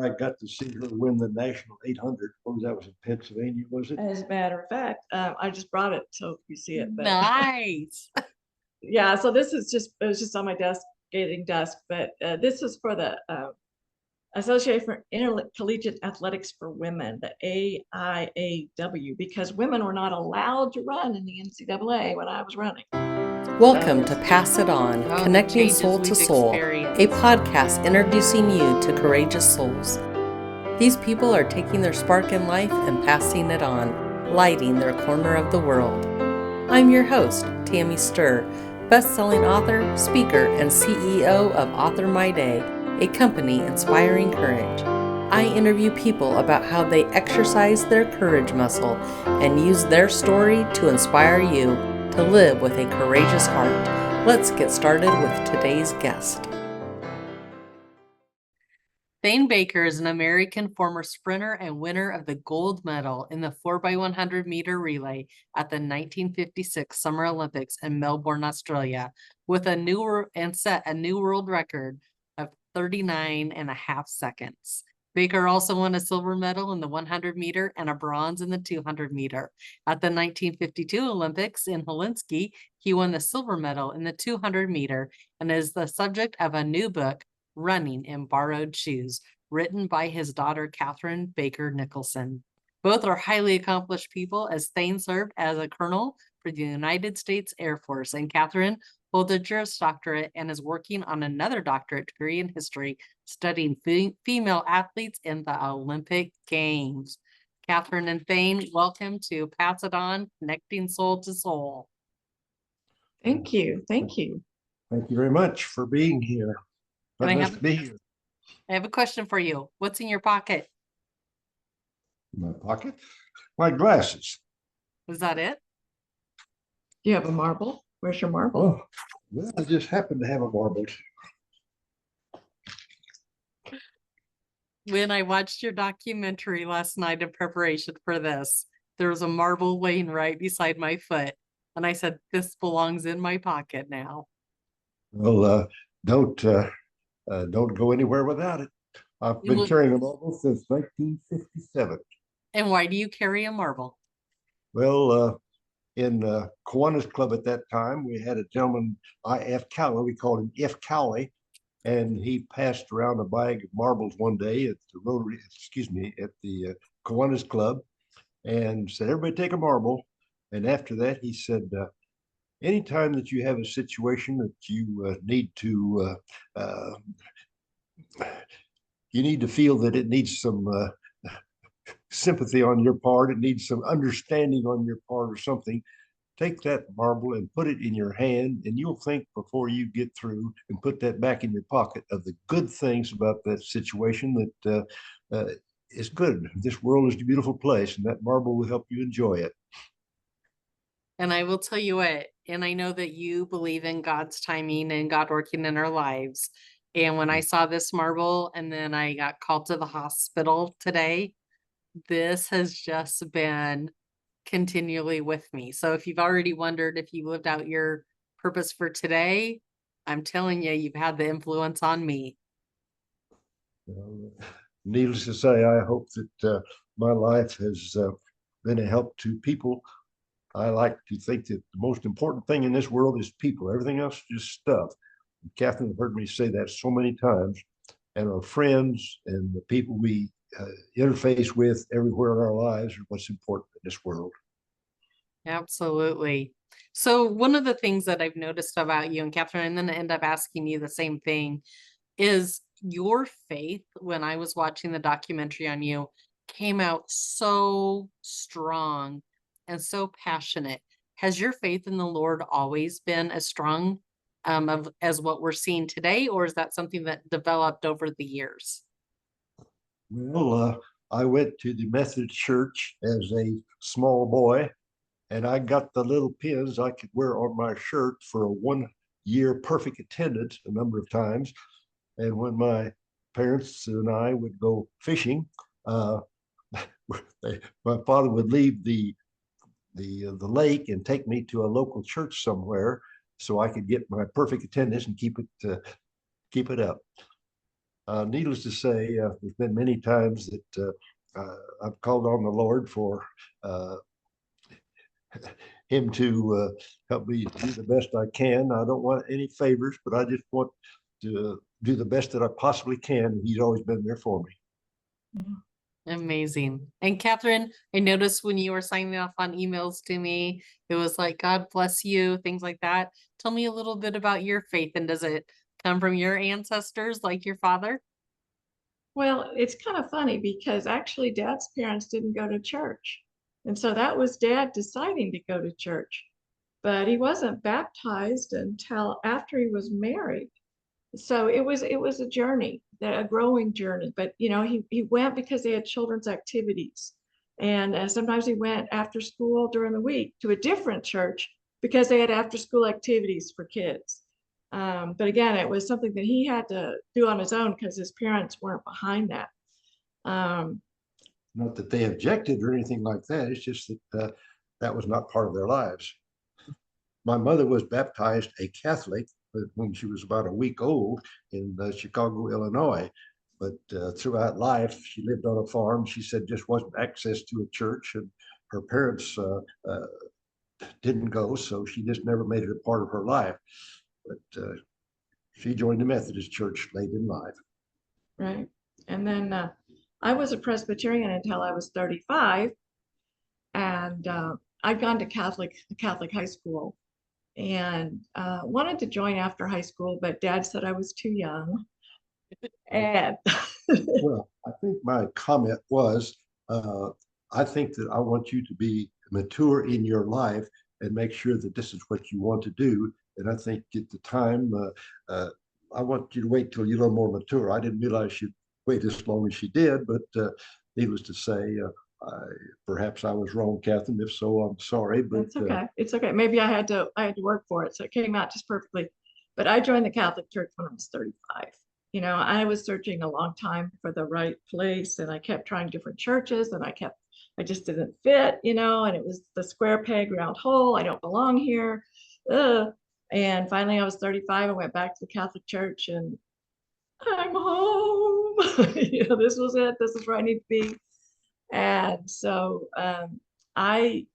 I got to see her win the National 800. What was that? Was in Pennsylvania, was it? As a matter of fact, I just brought it so you see it. But Nice. yeah, so this is it was just on my desk, getting dusk. But this is for the Association for Intercollegiate Athletics for Women, the AIAW, because women were not allowed to run in the NCAA when I was running. Welcome to Pass It On, Oh, the Connecting changes Soul to we've Soul, experienced. a podcast introducing you to courageous souls. These people are taking their spark in life and passing it on, lighting their corner of the world. I'm your host, Tammy Sturr, best-selling author, speaker, and CEO of Author My Day, a company inspiring courage. I interview people about how they exercise their courage muscle and use their story to inspire you to live with a courageous heart. Let's get started with today's guest. Thane Baker is an American former sprinter and winner of the gold medal in the 4x100 meter relay at the 1956 Summer Olympics in Melbourne, Australia, with set a new world record of 39 and a half seconds. Baker also won a silver medal in the 100 meter and a bronze in the 200 meter. At the 1952 Olympics in Helsinki, he won the silver medal in the 200 meter and is the subject of a new book, Running in Borrowed Shoes, written by his daughter, Catherine Baker Nicholson. Both are highly accomplished people, as Thane served as a colonel for the United States Air Force, and Catherine holds a Juris Doctorate and is working on another doctorate degree in history, studying female athletes in the Olympic Games. Catherine and Thane, welcome to Pass It On, Connecting Soul to Soul. Thank you. Thank you. Thank you very much for being here. And Nice to be here. I have a question for you. What's in your pocket? In my pocket? My glasses. Is that it? Do you have a marble? Where's your marble? Oh, well, I just happen to have a marble. When I watched your documentary last night in preparation for this, there was a marble laying right beside my foot. And I said, this belongs in my pocket now. Well, don't go anywhere without it. I've been carrying a marble since 1957. And why do you carry a marble? Well, in Kiwanis Club at that time, we had a gentleman, I.F. Cowley, we called him F. Cowley, and he passed around a bag of marbles one day at the Kiwanis Club, and said, everybody take a marble. And after that, he said, anytime that you have a situation that you need to feel that it needs some sympathy on your part, it needs some understanding on your part or something, take that marble and put it in your hand, and you'll think before you get through and put that back in your pocket of the good things about that situation that is good. This world is a beautiful place, and that marble will help you enjoy it. And I will tell you what, and I know that you believe in God's timing and God working in our lives. And when I saw this marble and then I got called to the hospital today, this has just been continually with me. So if you've already wondered if you lived out your purpose for today, I'm telling you, you've had the influence on me. Needless to say, I hope that my life has been a help to people. I like to think that the most important thing in this world is people. Everything else is just stuff. Catherine heard me say that so many times. And our friends and the people we interface with everywhere in our lives are what's important in this world. Absolutely. So one of the things that I've noticed about you and Catherine, and then I end up asking you the same thing, is your faith, when I was watching the documentary on you, came out so strong and so passionate. Has your faith in the Lord always been as strong as what we're seeing today, or is that something that developed over the years? Well, I went to the Methodist Church as a small boy, and I got the little pins I could wear on my shirt for a 1 year perfect attendance a number of times. And when my parents and I would go fishing, my father would leave the lake and take me to a local church somewhere so I could get my perfect attendance and keep it up. Needless to say, there's been many times that I've called on the Lord for him to help me do the best I can. I don't want any favors, but I just want to do the best that I possibly can. And he's always been there for me. Amazing. And Catherine, I noticed when you were signing off on emails to me, it was like, God bless you, things like that. Tell me a little bit about your faith, and does it come from your ancestors like your father? Well, it's kind of funny because actually Dad's parents didn't go to church. And so that was Dad deciding to go to church. But he wasn't baptized until after he was married. So it was a journey, a growing journey. But he went because they had children's activities. And sometimes he went after school during the week to a different church because they had after school activities for kids. But again, it was something that he had to do on his own because his parents weren't behind that. Um, Not that they objected or anything like that. It's just that that was not part of their lives. My mother was baptized a Catholic when she was about a week old in Chicago, Illinois. But throughout life, she lived on a farm. She said just wasn't access to a church, and her parents didn't go, so she just never made it a part of her life. But she joined the Methodist Church late in life. right. And then I was a Presbyterian until I was 35, and I'd gone to Catholic high school and wanted to join after high school, but Dad said I was too young. And Well, I think my comment was, I think that I want you to be mature in your life and make sure that this is what you want to do. And I think at the time, I want you to wait till you're a little more mature. I didn't realize she'd wait as long as she did, but needless to say, perhaps I was wrong, Catherine. If so, I'm sorry. But it's okay. It's okay. Maybe I had to work for it, so it came out just perfectly. But I joined the Catholic Church when I was 35. I was searching a long time for the right place, and I kept trying different churches, and I just didn't fit, and it was the square peg round hole. I don't belong here. Ugh. And finally, I was 35 and went back to the Catholic Church, and I'm home. This was it. This is where I need to be. And so I,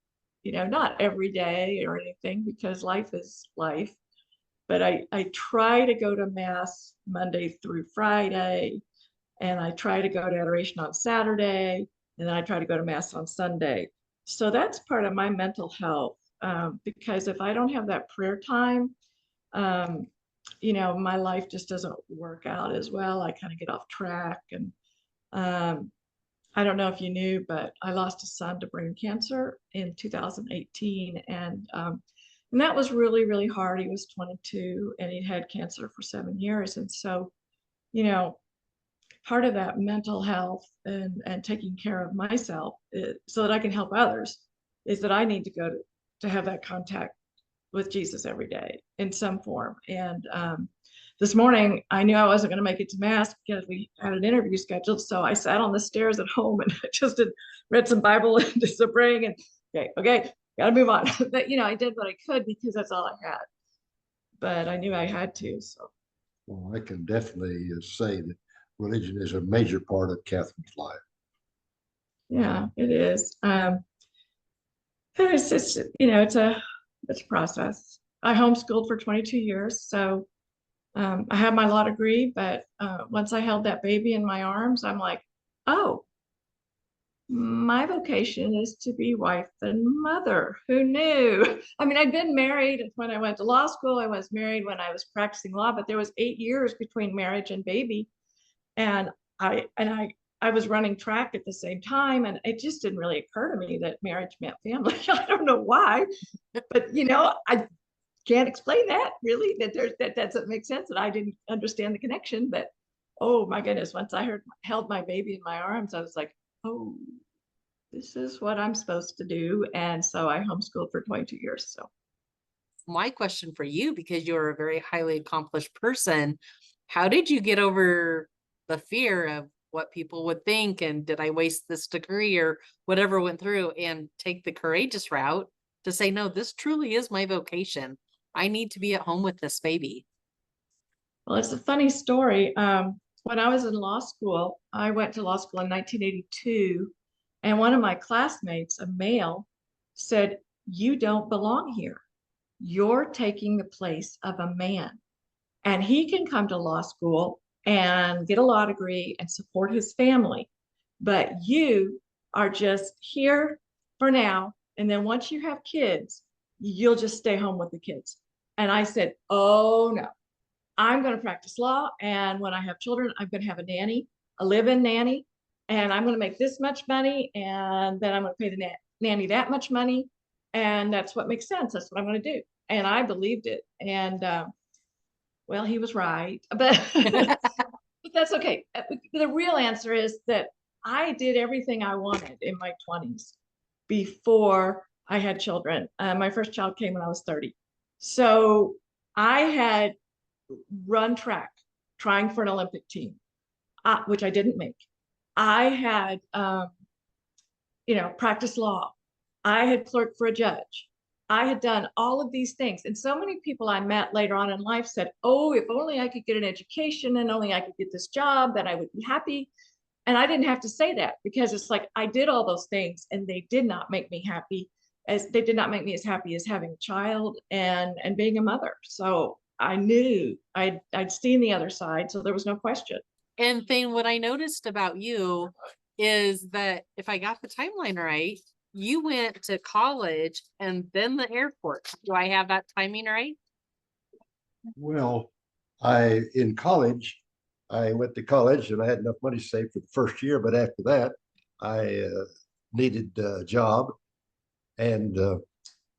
not every day or anything because life is life, but I try to go to Mass Monday through Friday, and I try to go to adoration on Saturday, and then I try to go to Mass on Sunday. So that's part of my mental health, because if I don't have that prayer time, my life just doesn't work out as well. I kind of get off track. And I don't know if you knew, but I lost a son to brain cancer in 2018. And that was really, really hard. He was 22 and he'd had cancer for 7 years. And so, part of that mental health and taking care of myself so that I can help others is that I need to go to have that contact with Jesus every day in some form. And this morning, I knew I wasn't going to make it to Mass because we had an interview scheduled. So I sat on the stairs at home and I just read some Bible and did some praying and okay, got to move on. But, I did what I could because that's all I had. But I knew I had to. So. Well, I can definitely say that religion is a major part of Catherine's life. Yeah, it is. It's just, it's a process. I homeschooled for 22 years. So I have my law degree, but once I held that baby in my arms, I'm like, oh, my vocation is to be wife and mother. Who knew? I mean, I'd been married when I went to law school. I was married when I was practicing law, but there was 8 years between marriage and baby. And I was running track at the same time, and it just didn't really occur to me that marriage meant family. I don't know why, but I can't explain that really. That doesn't make sense, and I didn't understand the connection. But oh my goodness, once I held my baby in my arms, I was like, oh, this is what I'm supposed to do. And so I homeschooled for 22 years. So My question for you, because you're a very highly accomplished person, how did you get over the fear of what people would think, and did I waste this degree or whatever went through, and take the courageous route to say, no, this truly is my vocation. I need to be at home with this baby. well, it's a funny story. when I was in law school, I went to law school in 1982, and one of my classmates, a male, said, "You don't belong here. You're taking the place of a man, and he can come to law school and get a law degree and support his family. But you are just here for now. And then once you have kids, you'll just stay home with the kids." And I said, "Oh no, I'm going to practice law. And when I have children, I'm going to have a nanny, a live-in nanny, and I'm going to make this much money. And then I'm going to pay the nanny that much money. And that's what makes sense. That's what I'm going to do." And I believed it. And well, he was right, but, but that's okay. The real answer is that I did everything I wanted in my 20s before I had children. My first child came when I was 30. So I had run track trying for an Olympic team, which I didn't make. I had, practiced law. I had clerked for a judge. I had done all of these things. And so many people I met later on in life said, "Oh, if only I could get an education and only I could get this job, then I would be happy." And I didn't have to say that, because it's like I did all those things and they did not make me happy, as they did not make me as happy as having a child and being a mother. So I knew I'd seen the other side, so there was no question. And Thane, what I noticed about you is that if I got the timeline right, you went to college and then the airport. Do I have that timing right? Well, in college, I went to college and I had enough money saved for the first year, but after that, I needed a job, and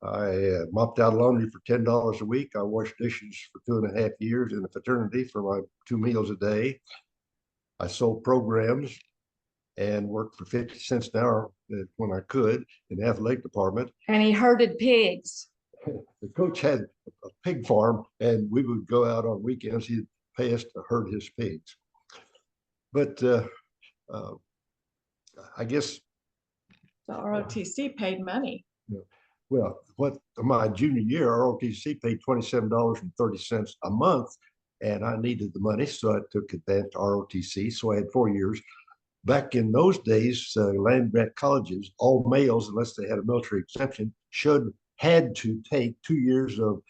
I mopped out laundry for $10 a week. I washed dishes for 2.5 years in a fraternity for my 2 meals a day. I sold programs and worked for 50 cents an hour when I could in the athletic department. And he herded pigs. The coach had a pig farm, and we would go out on weekends. He'd pay us to herd his pigs. But I guess, The ROTC paid money. well, what my junior year, ROTC paid $27.30 a month, and I needed the money, so I took advantage of ROTC. So I had 4 years. Back in those days, land grant colleges, all males, unless they had a military exemption, had to take 2 years of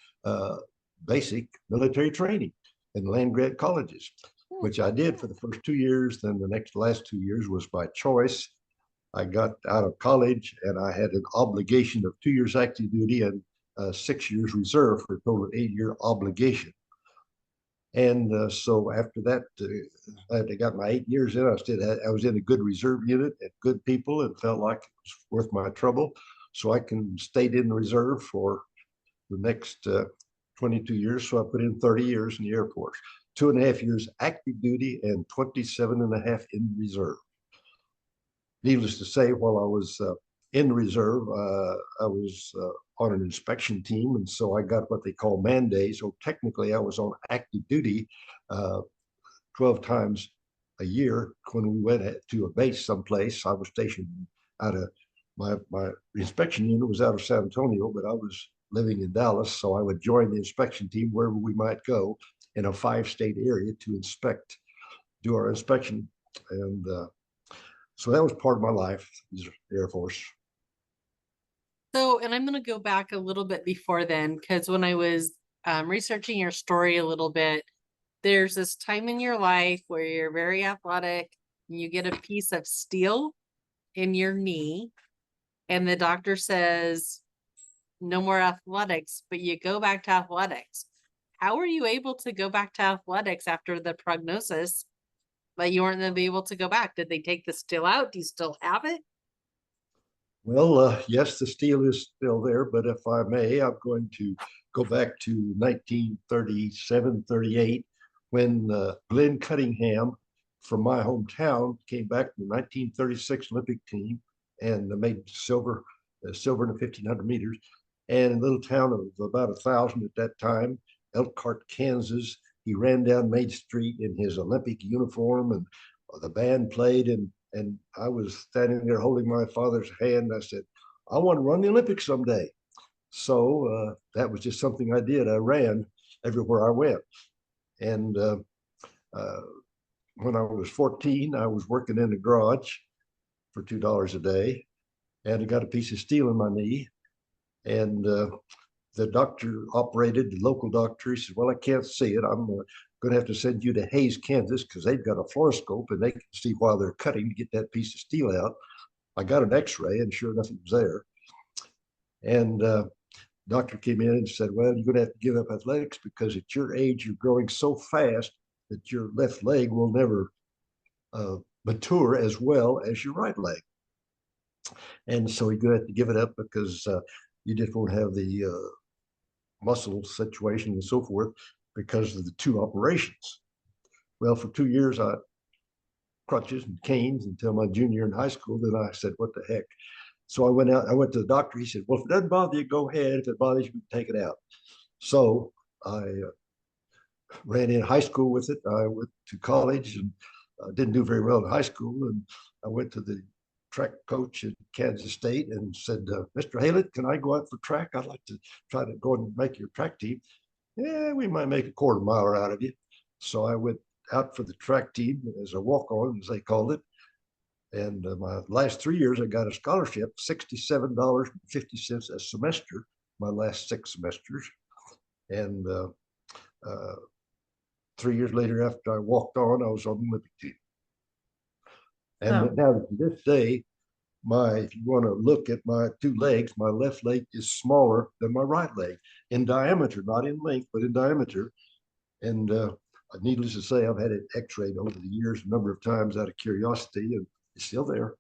basic military training in land grant colleges, which I did for the first 2 years. Then the last 2 years was by choice. I got out of college and I had an obligation of 2 years active duty and 6 years reserve, for a total of 8-year obligation. And so after that, I got my 8 years in. I was in a good reserve unit and good people, and felt like it was worth my trouble. So I stayed in the reserve for the next 22 years. So I put in 30 years in the Air Force, 2.5 years active duty and 27.5 in reserve. Needless to say, while I was in reserve, I was on an inspection team, and so I got what they call man days. So technically, I was on active duty 12 times a year. When we went to a base someplace, I was stationed out of my inspection unit was out of San Antonio, but I was living in Dallas, so I would join the inspection team wherever we might go in a 5-state area to do our inspection. And so that was part of my life, the Air Force. So, and I'm going to go back a little bit before then, because when I was researching your story a little bit, there's this time in your life where you're very athletic, and you get a piece of steel in your knee, and the doctor says, "No more athletics," but you go back to athletics. How were you able to go back to athletics after the prognosis that you weren't going to be able to go back? Did they take the steel out? Do you still have it? Well, yes, the steel is still there, but if I may, I'm going to go back to 1937, 38, when Glenn Cunningham from my hometown came back from the 1936 Olympic team and made silver in the 1,500 meters. And in a little town of about 1,000 at that time, Elkhart, Kansas, he ran down Main Street in his Olympic uniform, and the band played, and I was standing there holding my father's hand. I said, "I want to run the Olympics someday." So that was just something I did. I ran everywhere I went. And when I was 14, I was working in a garage for $2 a day, and I got a piece of steel in my knee. And the doctor operated, the local doctor. He said, "Well, I can't see it. I'm going to have to send you to Hayes, Kansas, because they've got a fluoroscope and they can see while they're cutting to get that piece of steel out." I got an X-ray, and sure enough, it was there. And doctor came in and said, "Well, you're going to have to give up athletics because at your age, you're growing so fast that your left leg will never mature as well as your right leg." And so you're going to have to give it up because you just won't have the muscle situation and so forth because of the two operations. Well, for 2 years, I crutches and canes until my junior in high school. Then I said, "What the heck?" So I went out. I went to the doctor. He said, "Well, if it doesn't bother you, go ahead. If it bothers you, take it out." So I ran in high school with it. I went to college and didn't do very well in high school. And I went to the track coach at Kansas State and said, "Mr. Haylett, can I go out for track? I'd like to try to go and make your track team." "Yeah, we might make a quarter miler out of you." So I went out for the track team as a walk-on, as they called it. And my last 3 years, I got a scholarship, $67.50 a semester, my last 6 semesters. And 3 years later, after I walked on, I was on the Olympic team. And now to this day, if you want to look at my two legs, my left leg is smaller than my right leg in diameter, not in length, but in diameter. And needless to say, I've had it x-rayed over the years a number of times out of curiosity, and it's still there.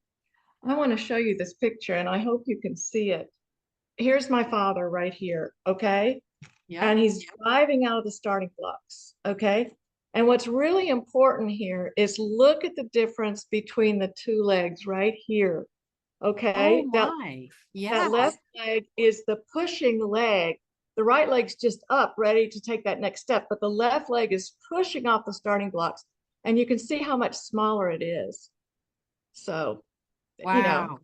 I want to show you this picture and I hope you can see it. Here's my father right here, okay? Yeah. And he's driving out of the starting blocks, okay? And what's really important here is look at the difference between the two legs right here, okay? Oh That my. Yeah. that left leg is the pushing leg. The right leg's just up, ready to take that next step, but the left leg is pushing off the starting blocks. And you can see how much smaller it is. So, you know, Wow.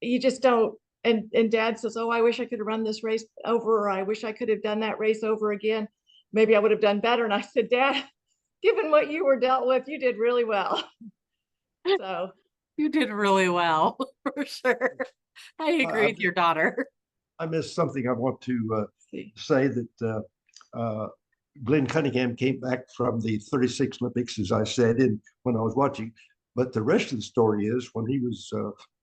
you just don't, and dad says, "Oh, I wish I could have run this race over, or I wish I could have done that race over again. Maybe I would have done better." And I said, "Dad, given what you were dealt with, you did really well." So You did really well, for sure. I agree with your daughter. I missed something I want to say that Glenn Cunningham came back from the 36 Olympics, as I said, when I was watching. But the rest of the story is when he was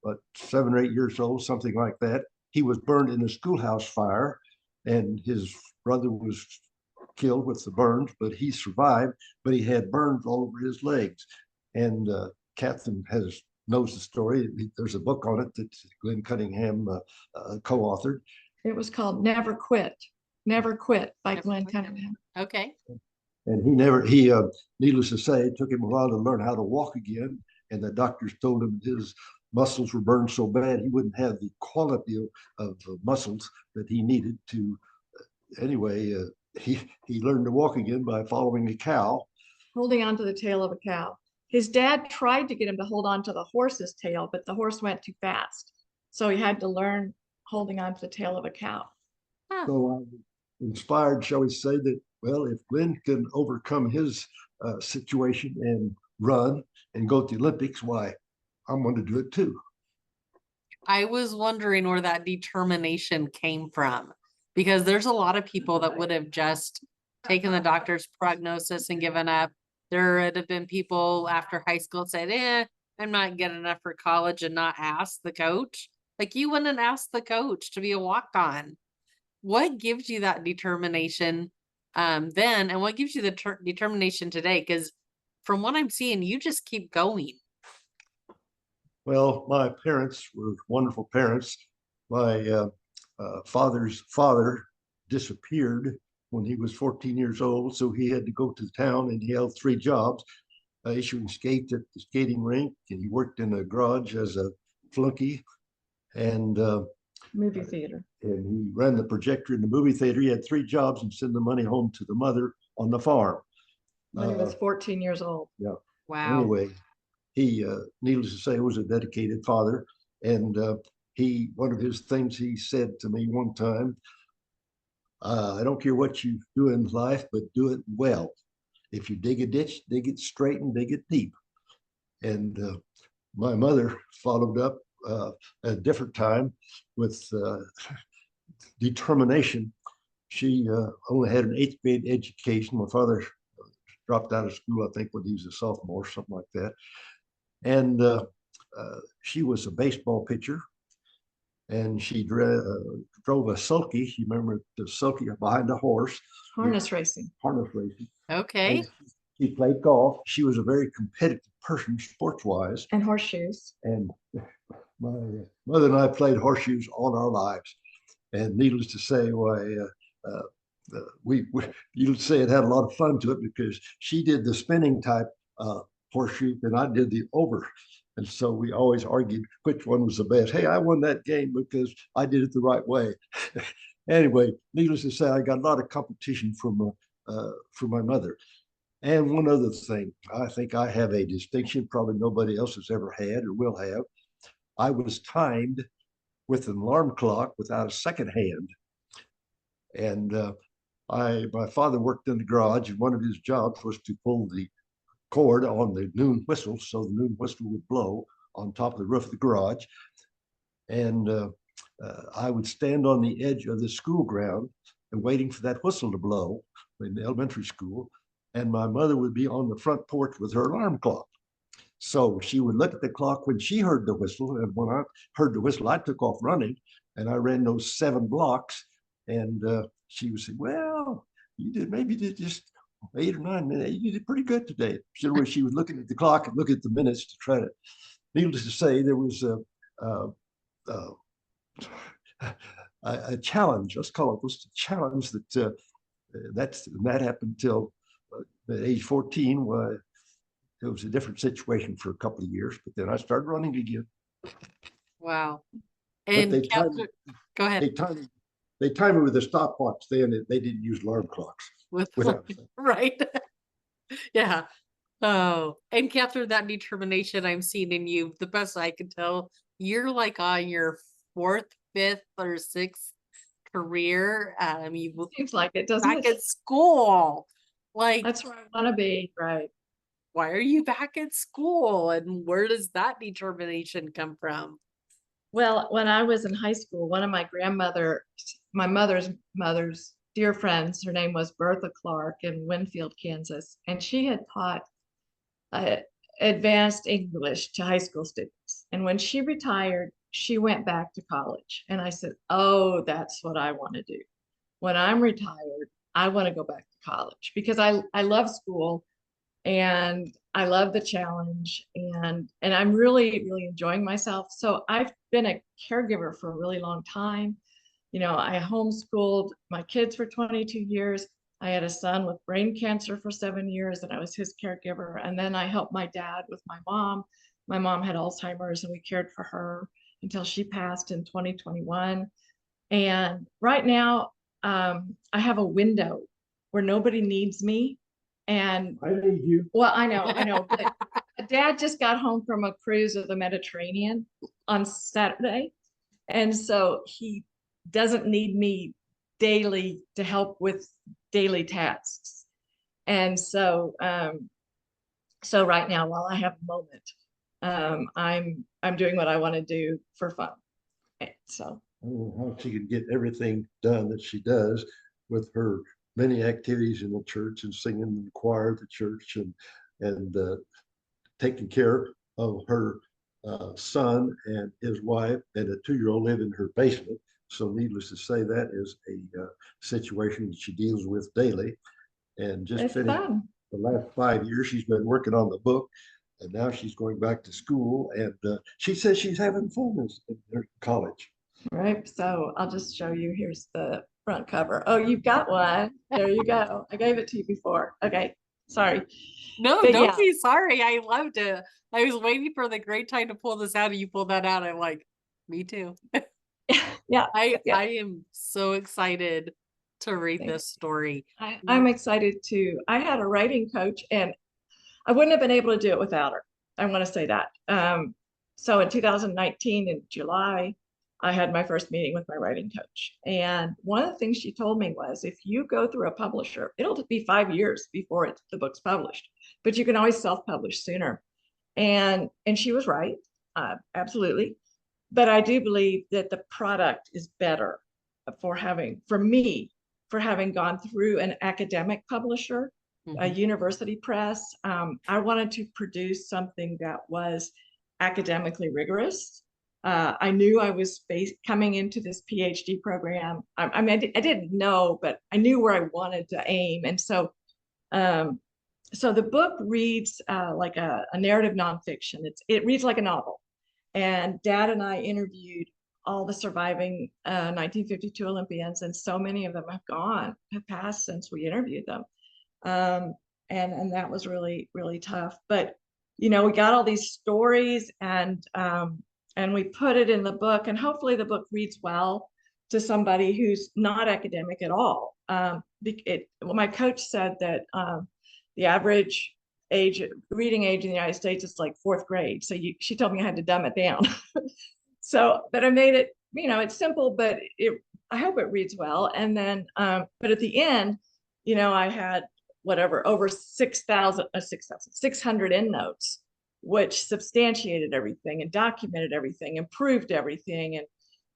about 7 or 8 years old, something like that, he was burned in a schoolhouse fire, and his brother was killed with the burns, but he survived, but he had burns all over his legs. And Catherine knows the story. There's a book on it that Glenn Cunningham co-authored. it was called Never Quit. Never Quit by Never Glenn Quit. Cunningham. Okay. And needless to say, it took him a while to learn how to walk again. And the doctors told him his muscles were burned so bad he wouldn't have the quality of muscles that he needed to. Anyway, he learned to walk again by following a cow. Holding onto the tail of a cow. His dad tried to get him to hold on to the horse's tail, but the horse went too fast. So he had to learn holding onto the tail of a cow. Huh. So I was inspired, shall we say, that, well, if Glenn can overcome his situation and run and go to the Olympics, why, I'm going to do it too. I was wondering where that determination came from, because there's a lot of people that would have just taken the doctor's prognosis and given up. There would have been people after high school that said, I'm not good enough for college, and not ask the coach. Like, you wouldn't ask the coach to be a walk-on. What gives you that determination then, and what gives you the determination today? Because from what I'm seeing, you just keep going. Well, my parents were wonderful parents. My father's father disappeared when he was 14 years old, so he had to go to town, and he held 3 jobs, issuing skates at the skating rink, and he worked in a garage as a flunky, and Movie theater. and he ran the projector in the movie theater. He had 3 jobs and sent the money home to the mother on the farm. When he was 14 years old. Yeah. Wow. Anyway, he, needless to say, was a dedicated father. And one of his things he said to me one time, I don't care what you do in life, but do it well. if you dig a ditch, dig it straight and dig it deep. And my mother followed up at a different time with determination. She only had an eighth grade education. My father dropped out of school, I think, when he was a sophomore, something like that. And she was a baseball pitcher, and she drove a sulky. You remember the sulky behind the horse? Harness racing. Harness racing. Okay. And she played golf. She was a very competitive person, sports-wise. And horseshoes. And my mother and I played horseshoes all our lives. And needless to say, we you'd say it had a lot of fun to it because she did the spinning type horseshoe and I did the over. And so we always argued which one was the best. Hey, I won that game because I did it the right way. Anyway, needless to say, I got a lot of competition from my mother. And one other thing, I think I have a distinction probably nobody else has ever had or will have. I was timed with an alarm clock without a second hand. And my father worked in the garage, and one of his jobs was to pull the cord on the noon whistle, so the noon whistle would blow on top of the roof of the garage. And I would stand on the edge of the school ground and waiting for that whistle to blow in the elementary school. And my mother would be on the front porch with her alarm clock. So she would look at the clock when she heard the whistle. And when I heard the whistle, I took off running and I ran those 7 blocks. And she would say, well, maybe you did just 8 or 9 minutes. You did pretty good today. She was looking at the clock and looking at the minutes to try to. Needless to say, there was a challenge. Let's call it a challenge that happened until age 14. Where it was a different situation for a couple of years, but then I started running again. Wow. But And they go ahead. They timed it with a stopwatch then. They didn't use alarm clocks. Right. Yeah. Oh, and Catherine, that determination I'm seeing in you, the best I can tell, you're like on your 4th, 5th, or 6th career. You Seems like it, doesn't back it? at school. Like, That's where I want to be, right? why are you back at school? And where does that determination come from? Well, when I was in high school, one of my mother's dear friends, her name was Bertha Clark in Winfield, Kansas, and she had taught advanced English to high school students. And when she retired, she went back to college. And I said, oh, that's what I want to do. When I'm retired, I want to go back to college because I love school and I love the challenge and I'm really, really enjoying myself. So I've been a caregiver for a really long time. You know, I homeschooled my kids for 22 years. I had a son with brain cancer for 7 years and I was his caregiver. And then I helped my dad with my mom. My mom had Alzheimer's and we cared for her until she passed in 2021. And right now, I have a window where nobody needs me. And I need you. well, I know, but Dad just got home from a cruise of the Mediterranean on Saturday. And so he doesn't need me daily to help with daily tasks. And so, so right now, while I have a moment, I'm doing what I want to do for fun. So I don't know how she can get everything done that she does with her many activities in the church and singing in the choir at the church and taking care of her son and his wife and a 2-year-old live in her basement. So needless to say, that is a situation that she deals with daily. And just finished the last 5 years, she's been working on the book. And now she's going back to school. And she says she's having fun in her college. Right. So I'll just show you. Here's the front cover. Oh, you've got one. There you go. I gave it to you before. Okay. Sorry. No, But don't yeah. be sorry. I loved it. I was waiting for the great time to pull this out and you pulled that out. I'm like, me too. Yeah. I Yeah. am so excited to read Thanks. this story. I'm excited too. I had a writing coach and I wouldn't have been able to do it without her. I want to say that. So in 2019 in July, I had my first meeting with my writing coach. And one of the things she told me was, if you go through a publisher, it'll be 5 years before the book's published, but you can always self-publish sooner. And she was right, absolutely. But I do believe that the product is better for me, for having gone through an academic publisher, a university press. I wanted to produce something that was academically rigorous. I knew I was coming into this PhD program. I mean, I didn't know, but I knew where I wanted to aim. And so, so the book reads like a narrative nonfiction. It reads like a novel. And Dad and I interviewed all the surviving 1952 Olympians, and so many of them have passed since we interviewed them. And that was really, really tough. But, we got all these stories, and we put it in the book, and hopefully the book reads well to somebody who's not academic at all. My coach said that the average reading age in the United States is like 4th grade. So she told me I had to dumb it down. But I made it, it's simple, but I hope it reads well. And then, but at the end, I had over 600 endnotes, which substantiated everything and documented everything, improved everything.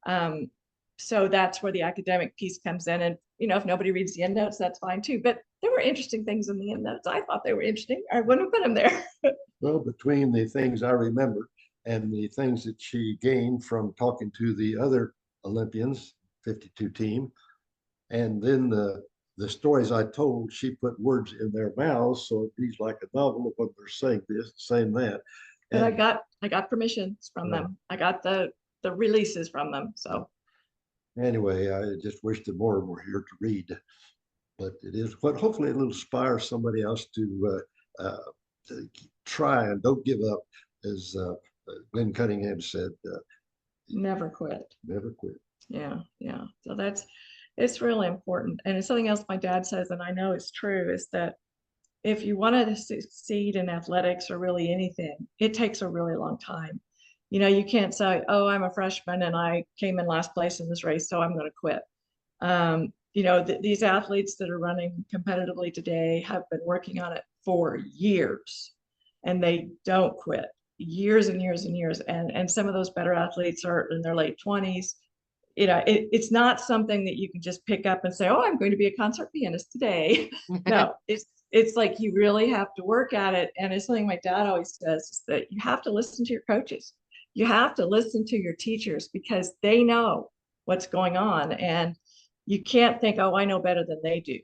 And so that's where the academic piece comes in. And, if nobody reads the endnotes, that's fine too. But there were interesting things in the endnotes. I thought they were interesting. I wouldn't have put them there. Well, between the things I remember and the things that she gained from talking to the other Olympians, 52 team, and then the stories I told, she put words in their mouths, so it reads like a novel of what they're saying this, saying that. And I got permissions from them. I got the releases from them. So anyway, I just wish that more were here to read. But it is what hopefully it'll inspire somebody else to try and don't give up, as Glenn Cunningham said. Never quit. Never quit. Yeah. So it's really important. And it's something else my dad says, and I know it's true, is that if you want to succeed in athletics or really anything, it takes a really long time. You can't say, oh, I'm a freshman and I came in last place in this race, so I'm going to quit. These athletes that are running competitively today have been working on it for years, and they don't quit. Years and years and years. And some of those better athletes are in their late 20s. It's not something that you can just pick up and say, oh, I'm going to be a concert pianist today. No, it's like you really have to work at it. And it's something my dad always says, is that you have to listen to your coaches. You have to listen to your teachers, because they know what's going on. And you can't think, oh, I know better than they do,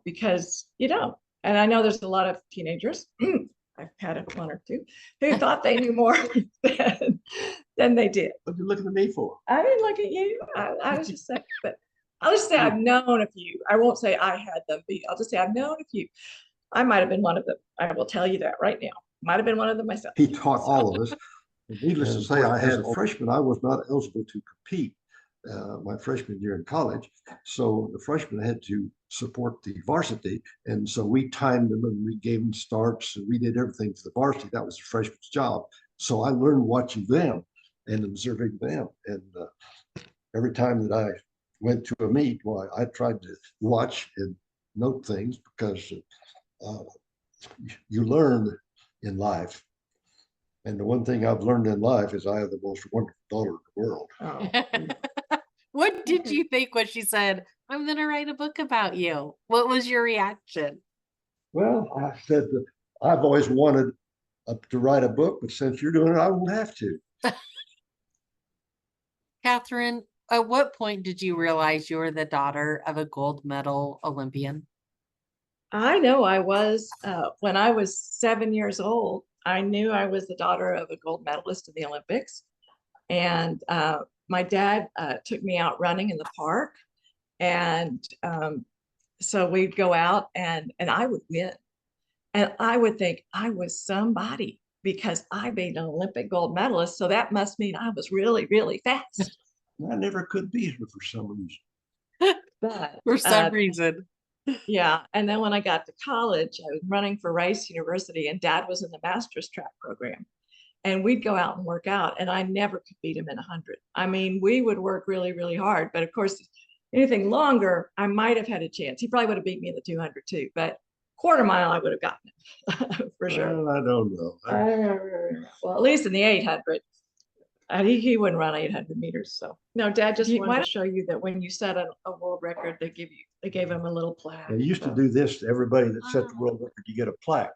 because you don't. And I know there's a lot of teenagers, I've had one or two, who thought they knew more than they did. What are you looking at me for? I didn't look at you. I was just saying, but I'll just say I've known a few. I won't say I had them be. I'll just say I've known a few. I might have been one of them. I will tell you that right now. Might have been one of them myself. He taught all of us. Needless to say, as a freshman, I was not eligible to compete my freshman year in college. So the freshmen had to support the varsity. And so we timed them and we gave them starts and we did everything to the varsity. That was the freshman's job. So I learned watching them and observing them. And every time that I went to a meet, well, I tried to watch and note things, because you learn in life. And the one thing I've learned in life is I have the most wonderful daughter in the world. Oh. What did you think when she said, I'm going to write a book about you? What was your reaction? Well, I said that I've always wanted to write a book, but since you're doing it, I won't have to. Catherine, at what point did you realize you were the daughter of a gold medal Olympian? I know I was, when I was 7 years old, I knew I was the daughter of a gold medalist in the Olympics. And my dad took me out running in the park. And so we'd go out and I would win. And I would think I was somebody, because I made an Olympic gold medalist. So that must mean I was really, really fast. I never could beat her for some reason. But For some reason. yeah. And then when I got to college, I was running for Rice University, and Dad was in the master's track program. and we'd go out and work out, and I never could beat him in 100. I mean, we would work really, really hard, but of course, anything longer, I might have had a chance. He probably would have beat me in the 200 too, but quarter mile, I would have gotten it for sure. Well, I don't know. Well, at least in the 800. He wouldn't run 800 meters. So no, Dad just wanted to show you that when you set a world record, they gave him a little plaque. They used to do this to everybody that set the world record. You get a plaque,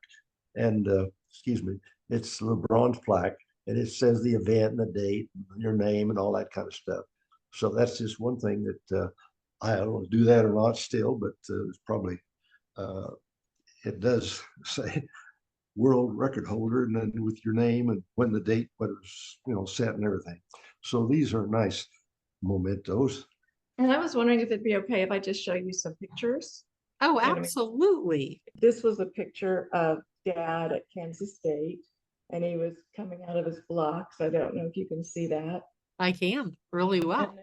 and excuse me, it's a little bronze plaque, and it says the event and the date, and your name, and all that kind of stuff. So that's just one thing that I don't know, do that or not still, but it's probably it does say world record holder, and then with your name and when the date, what it was, set and everything. So these are nice mementos. And I was wondering if it'd be okay if I just show you some pictures. Oh, Wait a minute. absolutely. This was a picture of Dad at Kansas State, and he was coming out of his blocks. I don't know if you can see that. I can really well.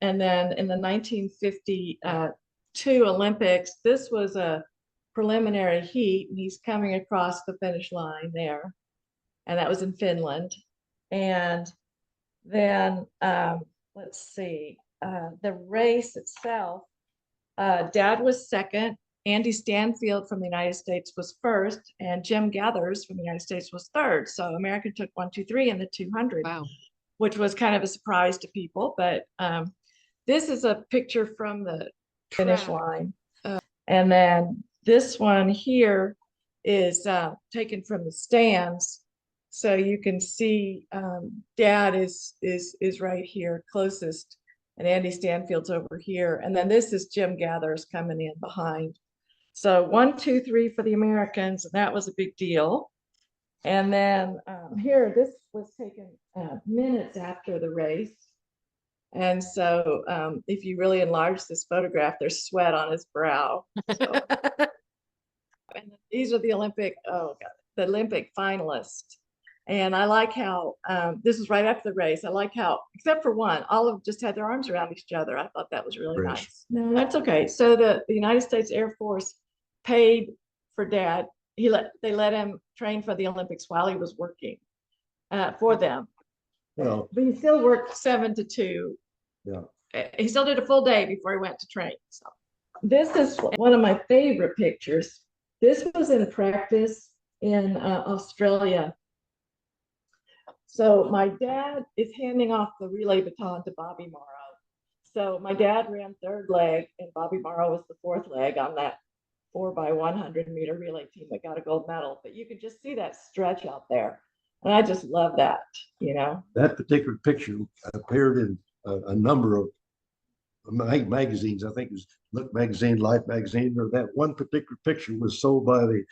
And then in the 1952 Olympics, this was a preliminary heat, and he's coming across the finish line there, and that was in Finland. And then let's see, the race itself, Dad was second, Andy Stanfield from the United States was first, and Jim Gathers from the United States was third. So America took 1, 2, 3 in the 200. Wow. Which was kind of a surprise to people. But this is a picture from the finish line. And then this one here is taken from the stands. So you can see Dad is right here closest, and Andy Stanfield's over here. And then this is Jim Gathers coming in behind. So 1, 2, 3 for the Americans, and that was a big deal. And then here, this was taken minutes after the race. And so if you really enlarge this photograph, there's sweat on his brow. So. And these are the Olympic finalists. And I like how this is right after the race. I like how, except for one, all of them just had their arms around each other. I thought that was really nice. No, that's okay. So the United States Air Force paid for Dad. They let him train for the Olympics while he was working for them. Well, but he still worked 7 to 2. Yeah. He still did a full day before he went to train. So this is one of my favorite pictures. This was in practice in Australia. So my dad is handing off the relay baton to Bobby Morrow. So my dad ran third leg, and Bobby Morrow was the fourth leg on that 4x100 meter relay team that got a gold medal. But you can just see that stretch out there. And I just love that, That particular picture appeared in a number of magazines. I think it was Look Magazine, Life Magazine, or that one particular picture was sold by the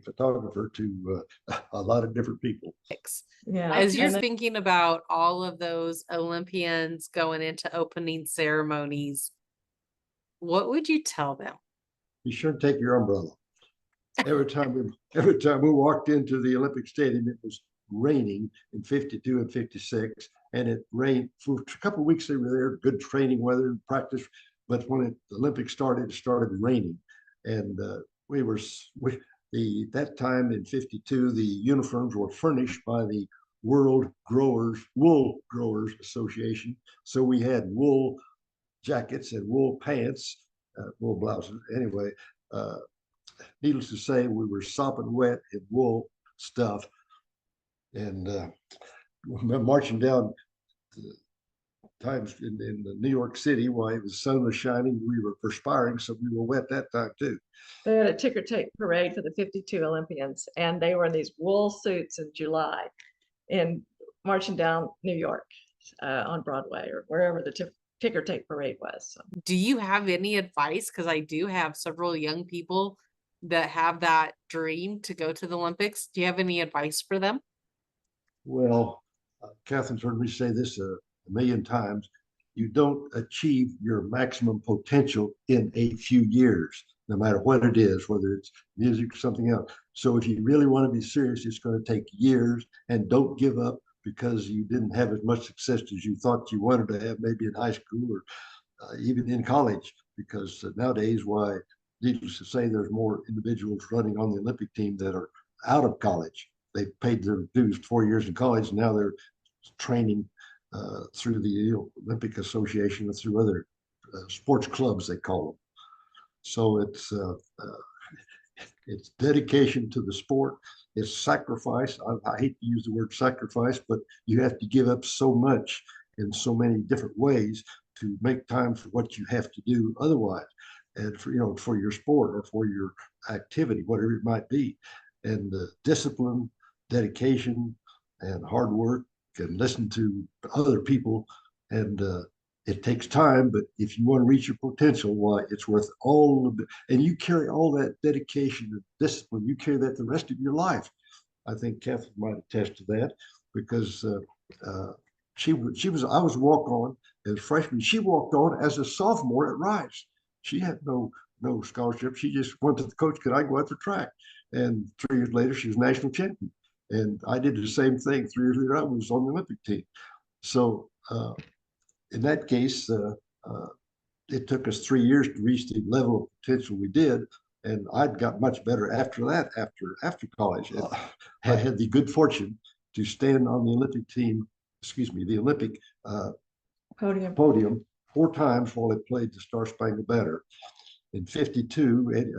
photographer to a lot of different people. Yeah. As you're thinking about all of those Olympians going into opening ceremonies, what would you tell them? Be sure to take your umbrella. Every time we walked into the Olympic Stadium, it was raining in 52 and 56, and it rained for a couple of weeks. They were there, good training weather and practice, but when the Olympics started, it started raining, and that time in 52, the uniforms were furnished by the Wool Growers Association. So we had wool jackets and wool pants, wool blouses. Anyway, needless to say, we were sopping wet in wool stuff, and marching down times in New York City while the sun was shining. We were perspiring, so we were wet that time too. They had a ticker tape parade for the 52 Olympians, and they were in these wool suits in July in marching down New York on Broadway or wherever the ticker tape parade was. So. Do you have any advice? Because I do have several young people that have that dream to go to the Olympics. Do you have any advice for them? Well, Catherine's heard me say this a million times. You don't achieve your maximum potential in a few years, no matter what it is, whether it's music or something else. So if you really want to be serious, it's going to take years, and don't give up because you didn't have as much success as you thought you wanted to have, maybe in high school or even in college, because nowadays, needless to say, there's more individuals running on the Olympic team that are out of college they paid their dues 4 years in college. And now they're training through the Olympic Association and through other sports clubs, they call them. So it's dedication to the sport. It's sacrifice. I hate to use the word sacrifice, but you have to give up so much in so many different ways to make time for what you have to do otherwise, and for your sport or for your activity, whatever it might be. And discipline, dedication, and hard work, and listen to other people. And it takes time, but if you want to reach your potential, why, it's worth all of it. And you carry all that dedication and discipline, you carry that the rest of your life. I think Catherine might attest to that, because I was walk on as a freshman. She walked on as a sophomore at Rice. She had no scholarship. She just went to the coach, could I go out the track? And 3 years later, she was national champion. And I did the same thing. 3 years later, I was on the Olympic team. So in that case, it took us 3 years to reach the level of potential we did. And I'd got much better after that, after college. And I had the good fortune to stand on the Olympic team, the Olympic podium 4 times while I played the Star Spangled Banner. In '52,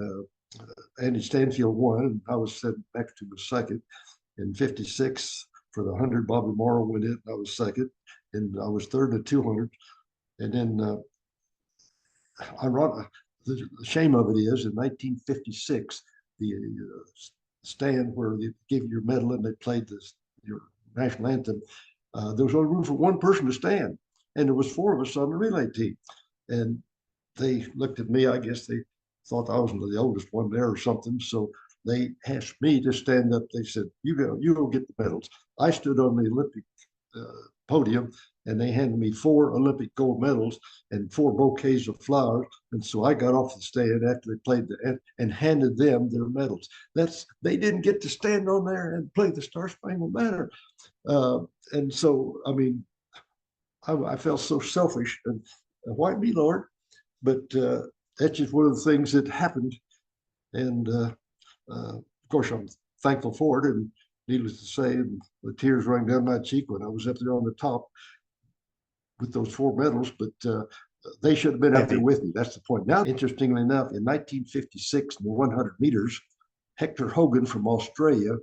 Andy Stanfield won, and I was sitting next to him second. In '56, for the 100, Bobby Morrow went it, and I was second. And I was third at 200. And then the shame of it is, in 1956, the stand where they gave you your medal and they played your national anthem, there was only room for one person to stand. And there was 4 of us on the relay team. And they looked at me, I guess they thought I was the oldest one there or something. So they asked me to stand up. They said, you go get the medals. I stood on the Olympic podium, and they handed me 4 Olympic gold medals and 4 bouquets of flowers. And so I got off the stand after they played and handed them their medals. They didn't get to stand on there and play the Star Spangled Banner. And so, I mean, I felt so selfish, and why me, Lord? But that's just one of the things that happened. And of course, I'm thankful for it. And needless to say, the tears running down my cheek when I was up there on the top with those 4 medals. But they should have been up there with me. That's the point. Now, interestingly enough, in 1956, in the 100 meters, Hector Hogan from Australia,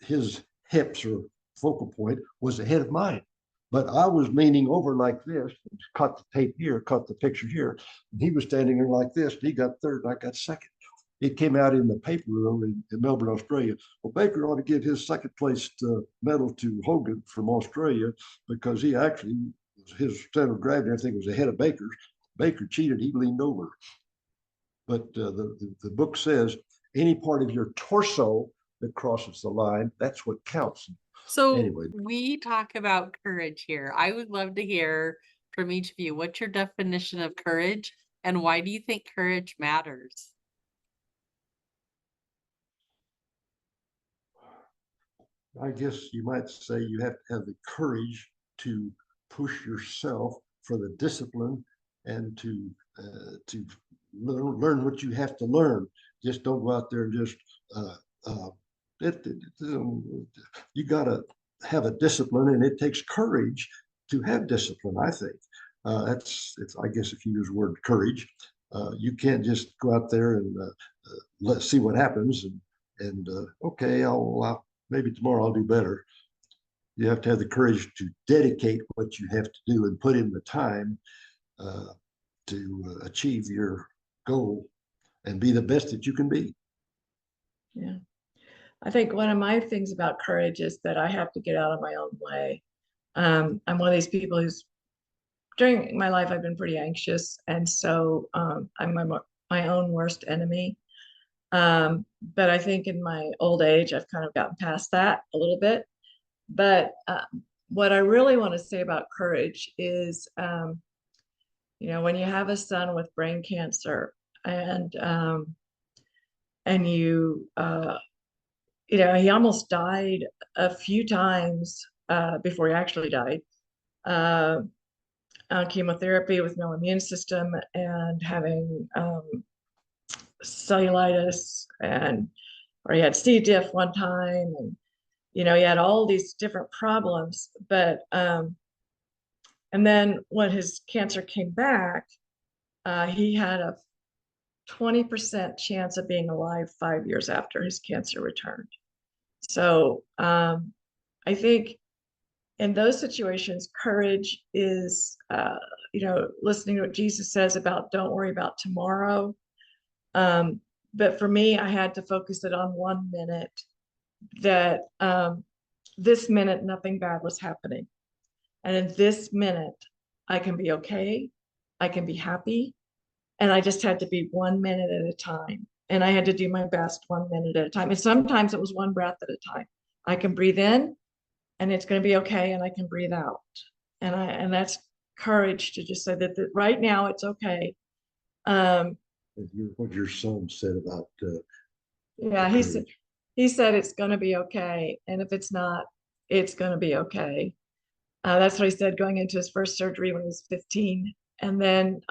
his hips or focal point was ahead of mine. But I was leaning over like this, caught the tape here, caught the picture here. And he was standing there like this, and he got third, and I got second. It came out in the paper though in Melbourne, Australia. Well, Baker ought to give his second placed medal to Hogan from Australia, because he actually, his center of gravity, I think, was ahead of Baker's. Baker cheated, he leaned over. But the book says any part of your torso that crosses the line, that's what counts. So anyway, we talk about courage here. I would love to hear from each of you, what's your definition of courage, and why do you think courage matters? I guess you might say you have to have the courage to push yourself for the discipline and to learn what you have to learn. Just don't go out there and just you got to have a discipline, and it takes courage to have discipline. I think it's I guess if you use the word courage, you can't just go out there and let's see what happens and okay, I'll maybe tomorrow I'll do better. You have to have the courage to dedicate what you have to do and put in the time to achieve your goal and be the best that you can be. Yeah. I think one of my things about courage is that I have to get out of my own way. I'm one of these people who's, during my life, I've been pretty anxious. And so I'm my own worst enemy. But I think in my old age, I've kind of gotten past that a little bit. But what I really want to say about courage is, when you have a son with brain cancer and you, he almost died a few times before he actually died, on chemotherapy with no immune system and having cellulitis and or he had C. diff one time, and he had all these different problems. But and then when his cancer came back, he had a 20% chance of being alive 5 years after his cancer returned. So I think in those situations, courage is, listening to what Jesus says about don't worry about tomorrow. But for me, I had to focus it on 1 minute that this minute, nothing bad was happening. And in this minute, I can be okay. I can be happy. And I just had to be 1 minute at a time. And I had to do my best 1 minute at a time. And sometimes it was one breath at a time. I can breathe in and it's going to be okay. And I can breathe out. And that's courage to just say that right now it's okay. What your son said about Yeah, he said it's going to be okay. And if it's not, it's going to be okay. That's what he said going into his first surgery when he was 15. And then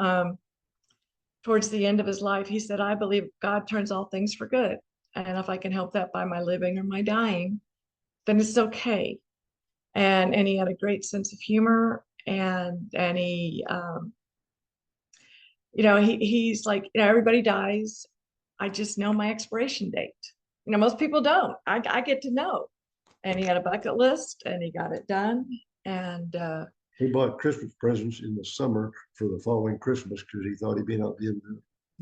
towards the end of his life, he said, I believe God turns all things for good. And if I can help that by my living or my dying, then it's okay. And he had a great sense of humor. And he, he's like, everybody dies. I just know my expiration date. Most people don't. I get to know. And he had a bucket list and he got it done. And he bought Christmas presents in the summer for the following Christmas because he thought he'd be not being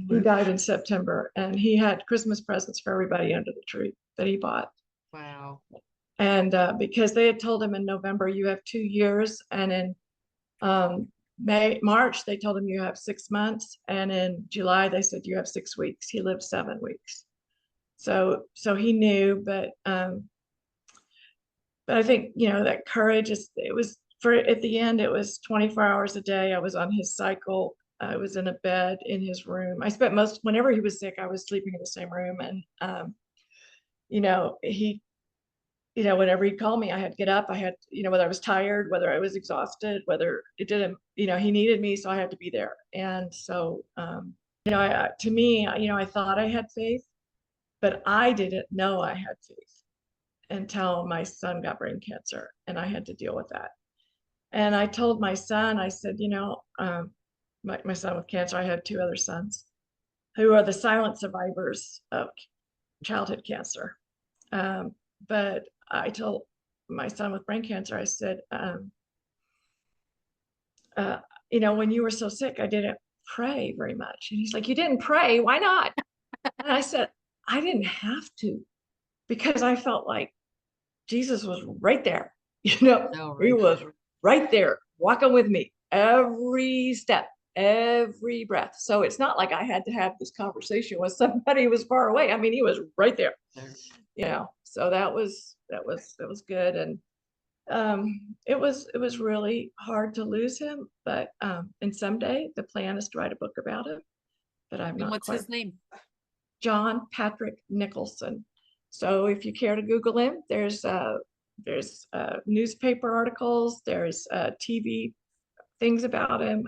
he died in September, and he had Christmas presents for everybody under the tree that he bought. Wow. And because they had told him in November, you have 2 years, and in March, they told him you have 6 months, and in July, they said you have 6 weeks. He lived 7 weeks. So he knew, but I think, that courage it was at the end, it was 24 hours a day. I was on his cycle. I was in a bed in his room. I spent whenever he was sick, I was sleeping in the same room. And, whenever he'd call me, I had to get up. I had, whether I was tired, whether I was exhausted, whether it didn't, he needed me. So I had to be there. And so, to me, I thought I had faith, but I didn't know I had faith until my son got brain cancer and I had to deal with that. And I told my son, I said, my son with cancer, I had 2 other sons who are the silent survivors of childhood cancer. But I told my son with brain cancer, I said, when you were so sick, I didn't pray very much. And he's like, you didn't pray? Why not? And I said, I didn't have to, because I felt like Jesus was right there. He was right there walking with me every step, every breath. So it's not like I had to have this conversation with somebody who was far away. I mean, he was right there. So that was good. And it was really hard to lose him, but and someday the plan is to write a book about it. But I'm not. What's his name? John Patrick Nicholson. So if you care to Google him, there's newspaper articles, there's TV things about him.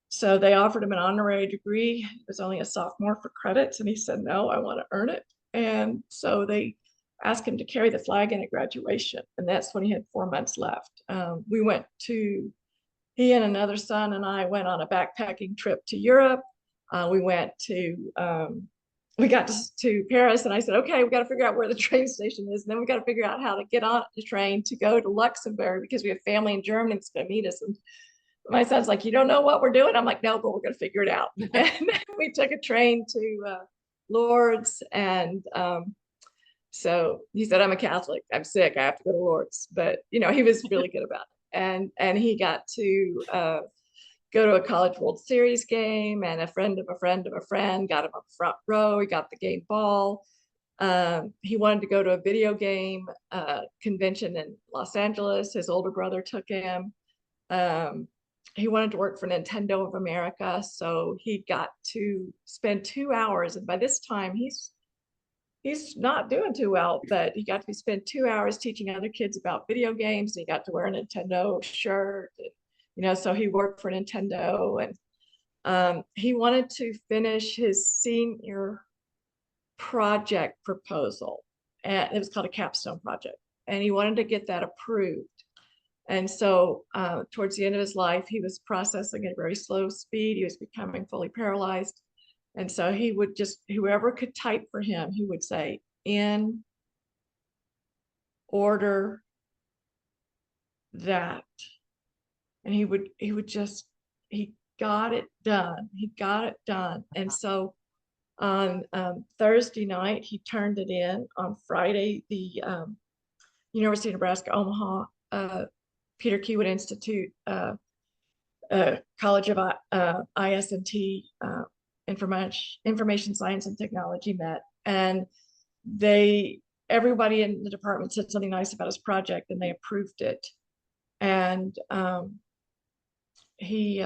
So they offered him an honorary degree. He was only a sophomore for credits, and he said, no, I want to earn it. And so they asked him to carry the flag in at graduation, and that's when he had 4 months left. He and another son and I went on a backpacking trip to Europe. We got to Paris, and I said, okay, we got to figure out where the train station is. And then we got to figure out how to get on the train to go to Luxembourg because we have family in Germany that's going to meet us. And my son's like, you don't know what we're doing? I'm like, no, but we're going to figure it out. And we took a train to Lourdes. And so he said, I'm a Catholic. I'm sick. I have to go to Lourdes. But, he was really good about it. And he got to go to a College World Series game, and a friend of a friend of a friend got him up front row. He got the game ball. He wanted to go to a video game convention in Los Angeles. His older brother took him. He wanted to work for Nintendo of America. So he got to spend 2 hours. And by this time, he's not doing too well, but he got to spend 2 hours teaching other kids about video games. And he got to wear a Nintendo shirt. So he worked for Nintendo, and he wanted to finish his senior project proposal, and it was called a capstone project, and he wanted to get that approved. And so towards the end of his life, he was processing at a very slow speed. He was becoming fully paralyzed. And so he would just, whoever could type for him, he would say, in order that. And he got it done. He got it done. And so on Thursday night, he turned it in. On Friday, the University of Nebraska, Omaha, Peter Kiewit Institute, College of IS&T, Information Science and Technology met, and everybody in the department said something nice about his project, and they approved it. And he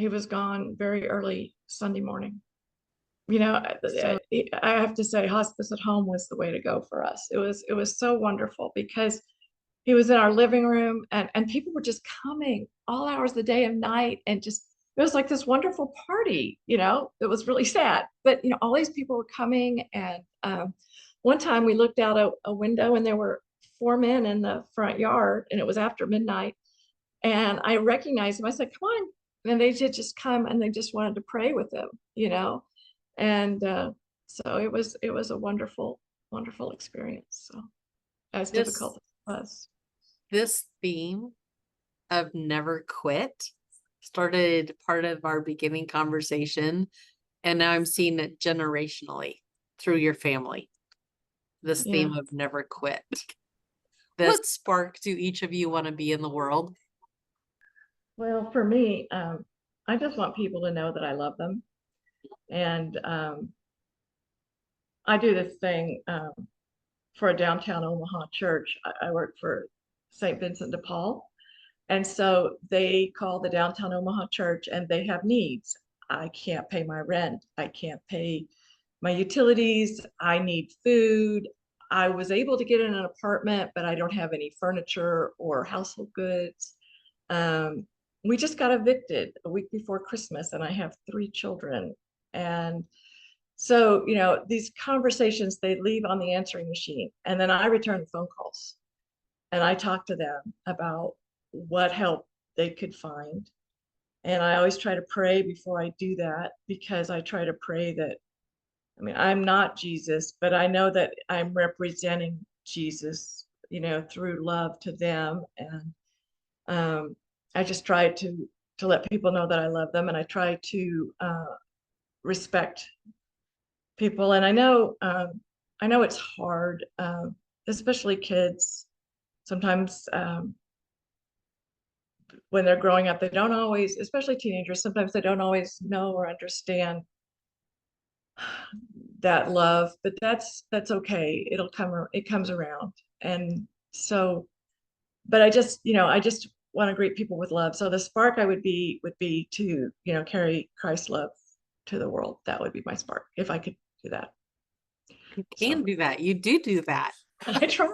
was gone very early Sunday morning. I have to say, hospice at home was the way to go for us. It was so wonderful because he was in our living room, and people were just coming all hours of the day and night, and just, it was like this wonderful party. It was really sad, but all these people were coming. And one time we looked out a window, and there were 4 men in the front yard, and it was after midnight, and I recognized them. I said, come on. And they did just come, and they just wanted to pray with him, and so it was a wonderful experience. So as difficult as it was. This theme of never quit started part of our beginning conversation, and now I'm seeing it generationally through your family. This theme of never quit. What spark do each of you want to be in the world? Well, for me, I just want people to know that I love them. And I do this thing for a downtown Omaha church. I work for St. Vincent de Paul. And so they call the downtown Omaha church, and they have needs. I can't pay my rent. I can't pay my utilities. I need food. I was able to get in an apartment, but I don't have any furniture or household goods. We just got evicted a week before Christmas, and I have 3 children. And so, these conversations, they leave on the answering machine, and then I return the phone calls, and I talk to them about what help they could find. And I always try to pray before I do that, because I try to pray that, I'm not Jesus, but I know that I'm representing Jesus, through love to them. And I just try to let people know that I love them, and I try to respect people. And I know it's hard, especially kids. Sometimes when they're growing up, they don't always, especially teenagers, sometimes they don't always know or understand that love, but that's okay. It comes around. And so, but I just want to greet people with love. So the spark would be to, carry Christ's love to the world. That would be my spark, if I could do that. You can do that. You do that. I try.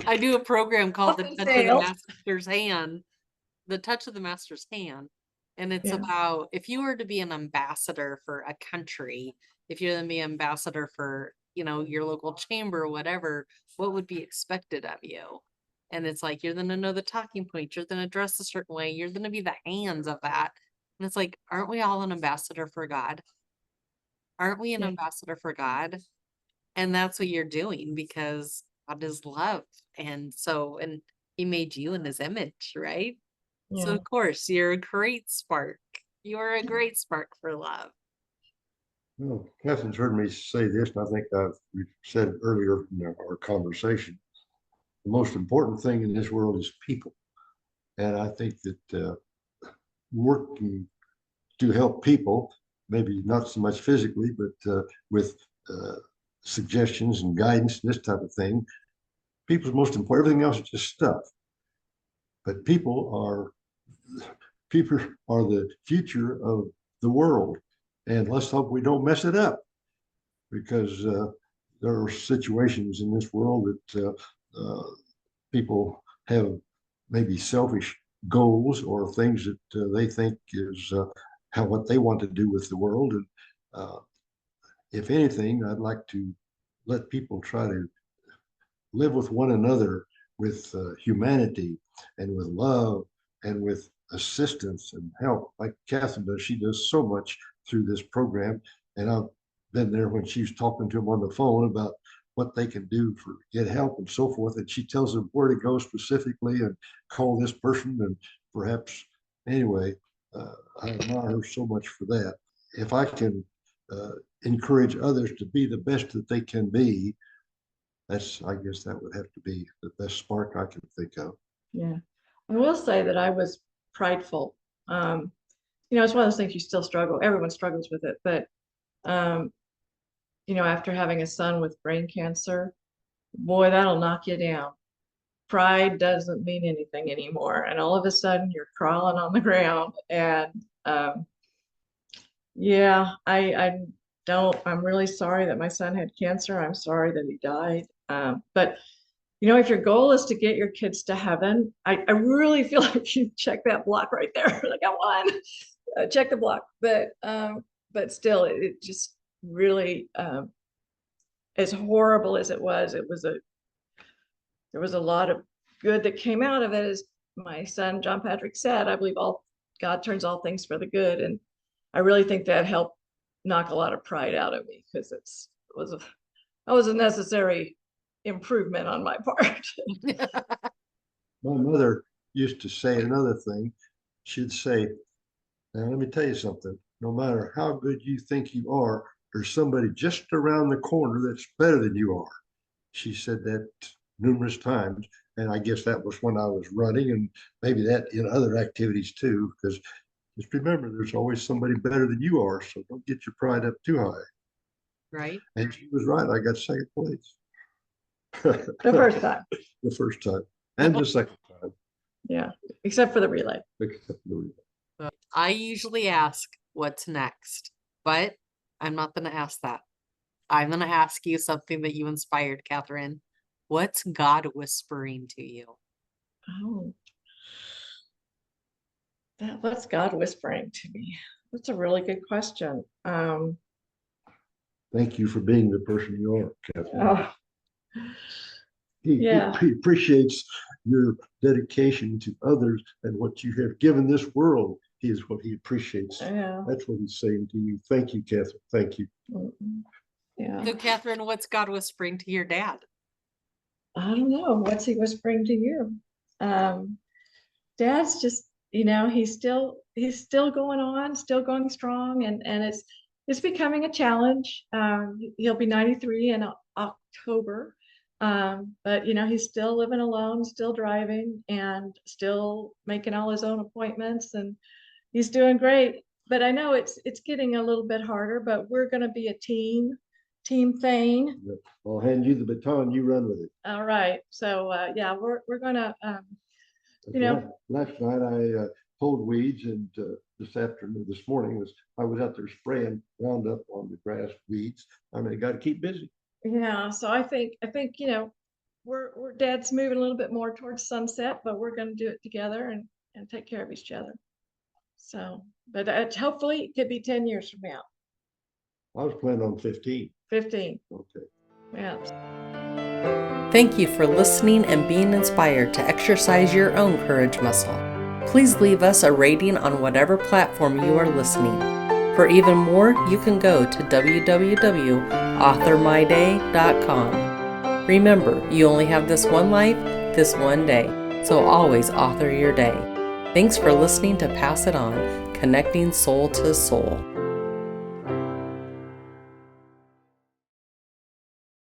I do a program called Often The Touch of the Master's Hand. The Touch of the Master's Hand. And it's about, if you were to be an ambassador for a country, if you're going to be an ambassador for, your local chamber or whatever, what would be expected of you? And it's like, you're going to know the talking points. You're going to dress a certain way. You're going to be the hands of that. And it's like, aren't we all an ambassador for God? Aren't we an ambassador for God? And that's what you're doing, because God is love. And so, and he made you in his image, right? Yeah. So of course, you're a great spark. You're a great spark for love. Well, Catherine's heard me say this, and I think we've said earlier in our conversation, the most important thing in this world is people. And I think that working to help people, maybe not so much physically, but with suggestions and guidance, this type of thing, people's most important. Everything else is just stuff. But people are the future of the world. And let's hope we don't mess it up, because there are situations in this world that people have maybe selfish goals or things that they think is what they want to do with the world. And if anything, I'd like to let people try to live with one another with humanity and with love and with assistance and help, like Catherine does. She does so much through this program, and I've been there when she's talking to them on the phone about what they can do for get help and so forth, and she tells them where to go specifically and call this person, and perhaps anyway, I admire her so much for that. If I can encourage others to be the best that they can be, I guess that would have to be the best spark I can think of. Yeah. I will say that I was prideful. It's one of those things you still struggle. Everyone struggles with it, but after having a son with brain cancer, boy, that'll knock you down. Pride doesn't mean anything anymore. And all of a sudden you're crawling on the ground. And I'm really sorry that my son had cancer. I'm sorry that he died. But if your goal is to get your kids to heaven, I really feel like you check that block right there. Like I won, check the block. But still, it just really, as horrible as it was, there was a lot of good that came out of it. As my son John Patrick said, I believe God turns all things for the good, and I really think that helped knock a lot of pride out of me, because that was a necessary improvement on my part. My mother used to say another thing. She'd say, now let me tell you something, no matter how good you think you are, there's somebody just around the corner that's better than you are. She said that numerous times, and I guess that was when I was running, and maybe that in other activities too, because just remember, there's always somebody better than you are, so don't get your pride up too high. Right. And she was right. I got second place. The first time. The first time. And the second time. Yeah. Except for the relay. Except for the relay. I usually ask what's next, but I'm not going to ask that. I'm going to ask you something that you inspired, Catherine. What's God whispering to you? Oh, what's God whispering to me? That's a really good question. Thank you for being the person you are, Catherine. Oh, He appreciates your dedication to others and what you have given this world. Is what he appreciates. yeah. That's what he's saying to you. Thank you, Catherine. Thank you. Yeah. So, Catherine, what's God whispering to your dad? I don't know. What's he whispering to you? Dad's just, he's still going on, still going strong, and it's becoming a challenge. He'll be 93 in October. But he's still living alone, still driving, and still making all his own appointments, and he's doing great. But I know it's getting a little bit harder, but we're going to be a team thing. I'll hand you the baton, you run with it. All right. So we're going to last night I pulled weeds, and this morning I was out there spraying Roundup on the grass weeds. I mean, I got to keep busy. Yeah, so I think we're Dad's moving a little bit more towards sunset, but we're going to do it together and take care of each other. So, but hopefully it could be 10 years from now. I was planning on 15. 15. Okay. Yeah. Thank you for listening and being inspired to exercise your own courage muscle. Please leave us a rating on whatever platform you are listening. For even more, you can go to www.authormyday.com. Remember, you only have this one life, this one day, so always author your day. Thanks for listening to Pass It On, connecting soul to soul.